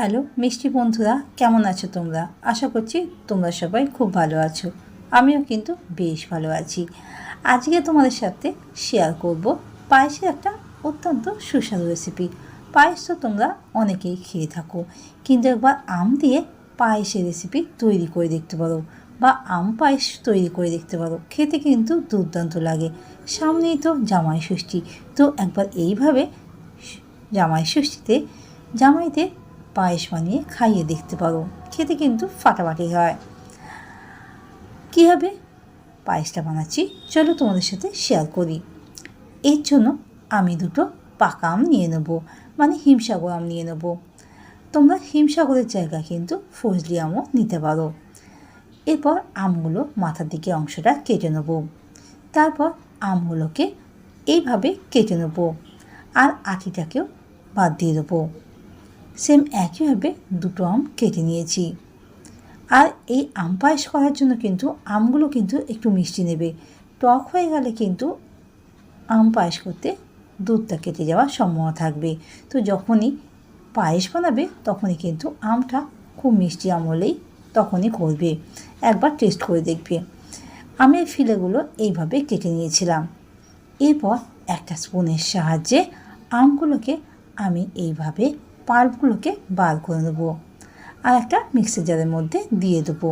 Hello মিষ্টি বন্ধুরা, কেমন আছো তোমরা? আশা করছি তোমরা সবাই খুব ভালো আছো। আমিও কিন্তু বেশ ভালো আছি। আজকে তোমাদের সাথে শেয়ার করব পায়েসের একটা অত্যন্ত সুস্বাদু রেসিপি। পায়েস তো তোমরা অনেকেই খেয়ে থাকো, কিন্তু একবার আম দিয়ে পায়েসের রেসিপি তৈরি করে দেখতে পারো বা আম পায়েস তৈরি করে দেখতে পারো। খেতে কিন্তু দুর্দান্ত লাগে। সামনেই তো জামাই ষষ্ঠী, তো একবার এইভাবে জামাই ষষ্ঠীতে জামাইদের পায়েস বানিয়ে খাইয়ে দেখতে পারো। খেতে কিন্তু ফাটাফাটি হয়। কীভাবে পায়েসটা বানাচ্ছি চলো তোমাদের সাথে শেয়ার করি। এর জন্য আমি দুটো পাকা আম নিয়ে নেব, মানে হিমসাগর আম নিয়ে নেব। তোমরা হিমসাগরের জায়গায় কিন্তু ফজলি আমও নিতে পারো। এরপর আমগুলো মাথার দিকে অংশটা কেটে নেব। তারপর আমগুলোকে এইভাবে কেটে নেব আর আটিটাকেও বাদ দিয়ে দেবো। সেম একইভাবে দুটো আম কেটে নিয়েছি। আর এই আম পায়েস করার জন্য কিন্তু আমগুলো কিন্তু একটু মিষ্টি নেবে। টক হয়ে গেলে কিন্তু আম পায়েস করতে দুধটা কেটে যাওয়ার সম্ভাবনা থাকবে। তো যখনই পায়েস বানাবে তখনই কিন্তু আমটা খুব মিষ্টি আম হলেই তখনই করবে। একবার টেস্ট করে দেখবে। আমের ফিলেগুলো এইভাবে কেটে নিয়েছিলাম। এরপর একটা স্পুনের সাহায্যে আমগুলোকে আমি এইভাবে পাল্পগুলোকে বার করে নেবো আর একটা মিক্সি জারের মধ্যে দিয়ে দেবো।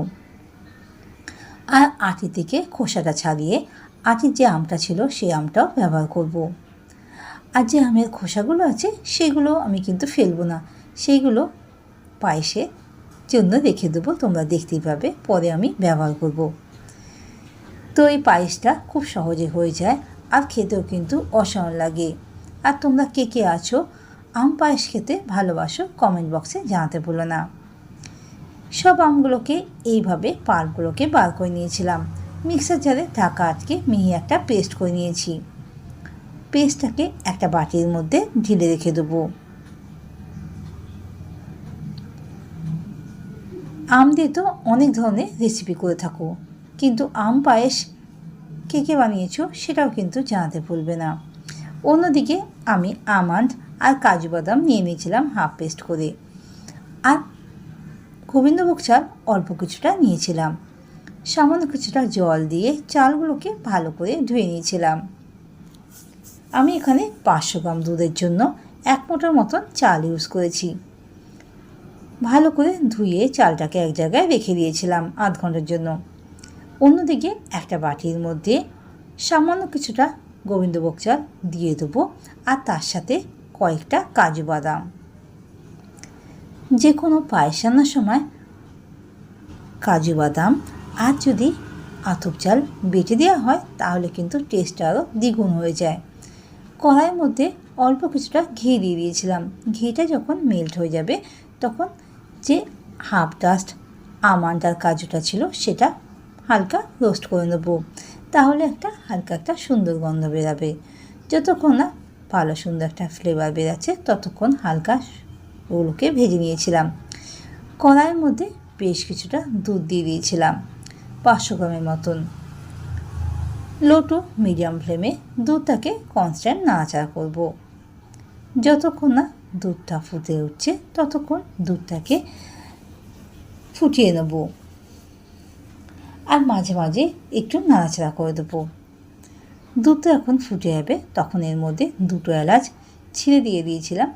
আর আটি থেকে খোসাটা ছাড়িয়ে আটির যে আমটা ছিল সেই আমটাও ব্যবহার করব। আর যে আমের খোসাগুলো আছে সেগুলো আমি কিন্তু ফেলবো না, সেইগুলো পায়েসের জন্য রেখে দেবো। তোমরা দেখতেই পাবে, পরে আমি ব্যবহার করব। তো এই পায়েসটা খুব সহজে হয়ে যায় আর খেতেও কিন্তু অসাধারণ লাগে। আর তোমরা কে কে আছো আম পায়েস খেতে ভালোবাসো কমেন্ট বক্সে জানাতে ভুলো না। সব আমগুলোকে এইভাবে পাল্পগুলোকে বার করে নিয়েছিলাম। মিক্সার জারে ঢাকা আটকে মিহি একটা পেস্ট করে নিয়েছি। পেস্টটাকে একটা বাটির মধ্যে ঢেলে রেখে দেবো। আম দিয়ে তো অনেক ধরনের রেসিপি করে থাকো, কিন্তু আম পায়েস কে কে বানিয়েছো সেটাও কিন্তু জানাতে ভুলবে না। অন্যদিকে আমি আমন্ড আর কাজু বাদাম নিয়ে নিয়েছিলাম হাফ পেস্ট করে। আর গোবিন্দভোগ চাল অল্প কিছুটা নিয়েছিলাম। সামান্য কিছুটা জল দিয়ে চালগুলোকে ভালো করে ধুয়ে নিয়েছিলাম। আমি এখানে 500 গ্রাম দুধের জন্য 1 মুঠোর মতন চাল ইউজ করেছি। ভালো করে ধুয়ে চালটাকে এক জায়গায় রেখে দিয়েছিলাম আধ ঘন্টার জন্য। অন্যদিকে একটা বাটির মধ্যে সামান্য কিছুটা গোবিন্দভোগ চাল দিয়ে দেবো আর তার সাথে কয়েকটা কাজু বাদাম। যে কোনো পায়েস রান্নার সময় কাজু বাদাম আর যদি আতপ চাল বেটে দেওয়া হয় তাহলে কিন্তু টেস্ট আরও দ্বিগুণ হয়ে যায়। কড়াইয়ের মধ্যে অল্প কিছুটা ঘি দিয়ে দিয়েছিলাম। ঘিটা যখন মেল্ট হয়ে যাবে তখন যে হাফ ডাস্ট আমন্ড আর কাজুটা ছিল সেটা হালকা রোস্ট করে নেবো। তাহলে হালকা একটা সুন্দর গন্ধ বেরাবে। যতক্ষণ না ভালো সুন্দর একটা ফ্লেভার বেরাচ্ছে ততক্ষণ হালকা ওগুলোকে ভেজে নিয়েছিলাম। কড়াইয়ের মধ্যে বেশ কিছুটা দুধ দিয়ে দিয়েছিলাম, 500 গ্রামের মতন। লো টু মিডিয়াম ফ্লেমে দুধটাকে কনস্ট্যান্ট নাড়াচাড়া করব। যতক্ষণ না দুধটা ফুটে উঠছে ততক্ষণ দুধটাকে ফুটিয়ে নেব আর মাঝে মাঝে একটু নাড়াচাড়া করে দেবো। দুধটা যখন ফুটে যাবে তখন এর মধ্যে 2টো এলাচ ছিঁড়ে দিয়ে দিয়েছিলাম।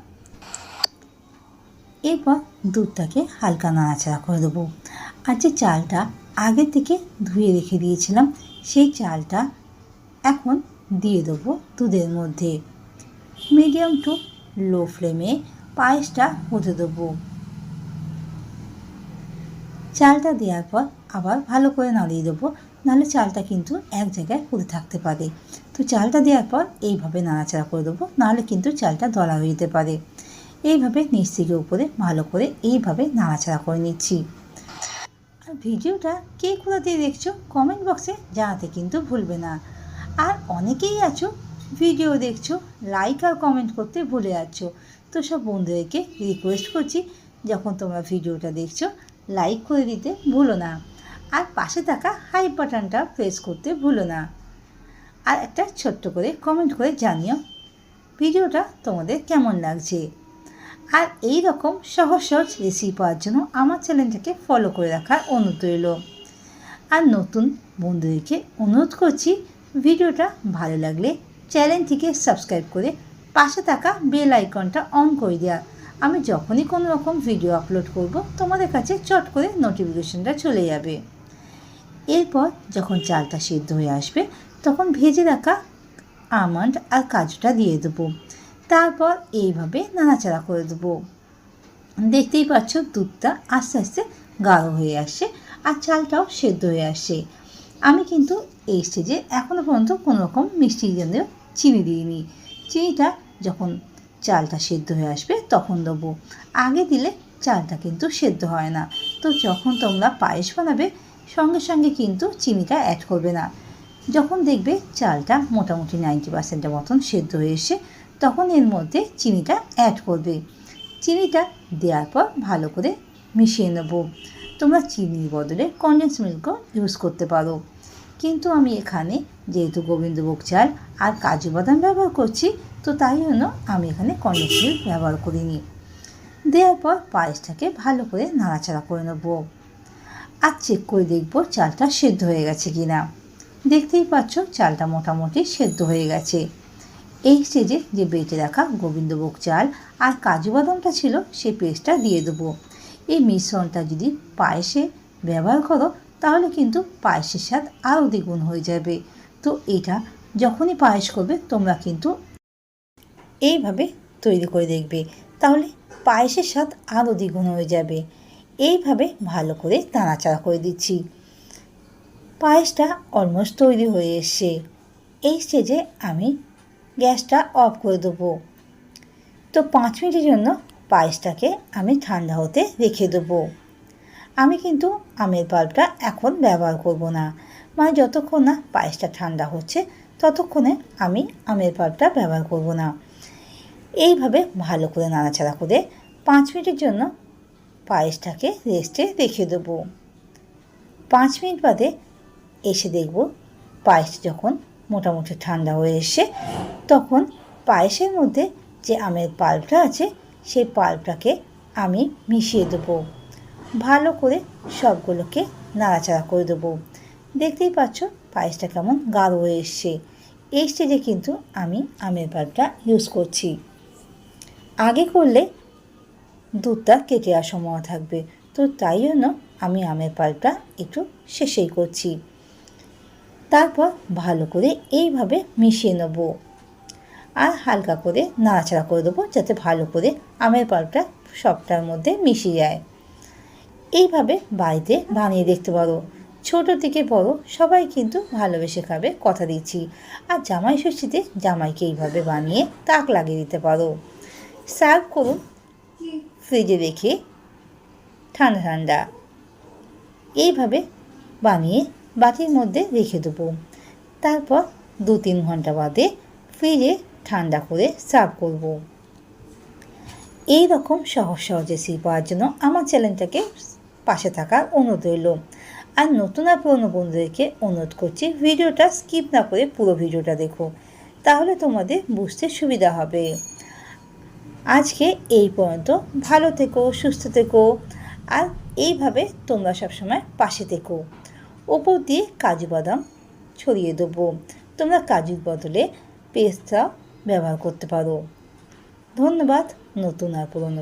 এরপর দুধটাকে হালকা নাড়াচাড়া করে দেবো। আর যে চালটা আগে থেকে ধুয়ে রেখে দিয়েছিলাম সেই চালটা এখন দিয়ে দেবো দুধের মধ্যে। মিডিয়াম টু লো ফ্লেমে পায়েসটা হতে দেবো। চালটা দেওয়ার পর আবার ভালো করে নাড়িয়ে দেবো, নাহলে চালটা কিন্তু এক জায়গায় পুড়ে থাকতে পারে। তো চালটা দেওয়ার পর এইভাবে নাড়াচাড়া করে দেবো, নাহলে কিন্তু চালটা দলা হয়ে যেতে পারে। এইভাবে নিচ থেকে উপরে ভালো করে এইভাবে নাড়াচাড়া করে নিচ্ছি। আর ভিডিওটা কে কোথা দিয়ে দেখছো কমেন্ট বক্সে জানাতে কিন্তু ভুলবে না। আর অনেকেই আছো ভিডিও দেখছো লাইক আর কমেন্ট করতে ভুলে যাচ্ছো। তো সব বন্ধুদেরকে রিকোয়েস্ট করছি যখন তোমরা ভিডিওটা দেখছো লাইক করে দিতে ভুলো না, আর পাশে থাকা হাই বাটনটা প্রেস করতে ভুলো না। আর একটা ছোট্ট করে কমেন্ট করে জানিও ভিডিওটা তোমাদের কেমন লাগছে। আর এই রকম সহজ সহজ রেসিপি পাওয়ার জন্য আমার চ্যানেলটাকে ফলো করে রাখার অনুরোধ রইল। আর নতুন বন্ধুদেরকে অনুরোধ করছি, ভিডিওটা ভালো লাগলে চ্যানেলটিকে সাবস্ক্রাইব করে পাশে থাকা বেল আইকনটা অন করে দেওয়া। আমি যখনই কোনো রকম ভিডিও আপলোড করব তোমাদের কাছে চট করে নোটিফিকেশনটা চলে যাবে। এরপর যখন চালটা সিদ্ধ হয়ে আসবে তখন ভেজে রাখা আমন্ড আর কাজুটা দিয়ে দেবো। তারপর এইভাবে নাড়াচাড়া করে দেবো। দেখতেই পাচ্ছ দুধটা আস্তে আস্তে গাঢ় হয়ে আসছে আর চালটাও সেদ্ধ হয়ে আসছে। আমি কিন্তু এই স্টেজে এখনও পর্যন্ত কোনো রকম মিষ্টি জন্য চিনি দিইনি। চিনিটা যখন চালটা সেদ্ধ হয়ে আসবে তখন দেবো। আগে দিলে চালটা কিন্তু সেদ্ধ হয় না। তো যখন তোমরা পায়েস বানাবে সঙ্গে সঙ্গে কিন্তু চিনিটা অ্যাড করবে না। যখন দেখবে চালটা মোটামুটি 90% মতন সেদ্ধ হয়ে এসে তখন এর মধ্যে চিনিটা অ্যাড করবে। চিনিটা দেওয়ার পর ভালো করে মিশিয়ে নেব। তোমরা চিনির বদলে কনডেন্স মিল্কও ইউজ করতে পারো, কিন্তু আমি এখানে যেহেতু গোবিন্দভোগ চাল আর কাজু বাদাম ব্যবহার করছি তো তাই জন্য আমি এখানে কনডেন্স মিল্ক ব্যবহার করিনি। দেওয়ার পর পায়েসটাকে ভালো করে নাড়াচাড়া করে নেব আর চেক করে দেখব চালটা সেদ্ধ হয়ে গেছে কিনা। দেখতেই পাচ্ছ চালটা মোটামুটি সেদ্ধ হয়ে গেছে। এই স্টেজে যে বেটে রাখা গোবিন্দভোগ চাল আর কাজু বাদামটা ছিল সেই পেস্টটা দিয়ে দেবো। এই মিশ্রণটা যদি পায়েসে ব্যবহার করো তাহলে কিন্তু পায়েসের স্বাদ আরও দ্বিগুণ হয়ে যাবে। তো এটা যখনই পায়েস করবে তোমরা কিন্তু এইভাবে তৈরি করে দেখবে, তাহলে পায়েসের স্বাদ আরও দ্বিগুণ হয়ে যাবে। এইভাবে ভালো করে নাড়াচাড়া করে দিচ্ছি। পায়েসটা অলমোস্ট তৈরি হয়ে এসছে। এই স্টেজে আমি গ্যাসটা অফ করে দেবো। তো 5 মিনিটের জন্য পায়েসটাকে আমি ঠান্ডা হতে রেখে দেবো। আমি কিন্তু আমের পাল্পটা এখন ব্যবহার করব না, মানে যতক্ষণ না পায়েসটা ঠান্ডা হচ্ছে ততক্ষণে আমি আমের পাল্পটা ব্যবহার করব না। এইভাবে ভালো করে নাড়াচাড়া করে 5 মিনিটের জন্য পায়েসটাকে রেস্টে রেখে দেবো। 5 মিনিট বাদে এসে দেখব পায়েস যখন মোটামুটি ঠান্ডা হয়ে এসে তখন পায়েসের মধ্যে যে আমের পাল্পটা আছে সেই পাল্পটাকে আমি মিশিয়ে দেবো। ভালো করে সবগুলোকে নাড়াচাড়া করে দেবো। দেখতেই পাচ্ছ পায়েসটা কেমন গাঢ় হয়ে এসছে। এই স্টেজে কিন্তু আমি আমের পাল্পটা ইউজ করছি। আগে করলে দুধটা কেটে যাওয়ার সম্ভাবনা থাকবে, তো তাই জন্য আমি আমের পাল্পটা একটু শেষেই করছি। তারপর ভালো করে এইভাবে মিশিয়ে নেব আর হালকা করে নাড়াচাড়া করে দেবো যাতে ভালো করে আমের পাল্পটা সবটার মধ্যে মিশে যায়। এইভাবে বাড়িতে বানিয়ে দেখতে পারো। ছোট থেকে বড় সবাই কিন্তু ভালোবেসে খাবে, কথা দিচ্ছি। আর জামাই ষষ্ঠীতে জামাইকে এইভাবে বানিয়ে তাক লাগিয়ে দিতে পারো। সার্ভ করুন ফ্রিজে রেখে ঠান্ডা ঠান্ডা। এইভাবে বানিয়ে বাটির মধ্যে রেখে দেবো। তারপর 2-3 ঘন্টা বাদে ফ্রিজে ঠান্ডা করে সার্ভ করব। এই রকম সহজ সহজ রেসিপি পাওয়ার জন্য আমার চ্যানেলটাকে পাশে থাকার অনুরোধ রইল। আর নতুন আর পুরনো বন্ধুদেরকে অনুরোধ করছি ভিডিওটা স্কিপ না করে পুরো ভিডিওটা দেখো, তাহলে তোমাদের বুঝতে সুবিধা হবে। আজকে এই পর্যন্ত। ভালো থেকো, সুস্থ থেকো আর এইভাবে তোমরা সবসময় পাশে থেকো। ওপর দিয়ে কাজু বাদাম ছড়িয়ে দেবো। তোমরা কাজুর বদলে পেস্তা ব্যবহার করতে পারো। ধন্যবাদ নতুন আর পুরনো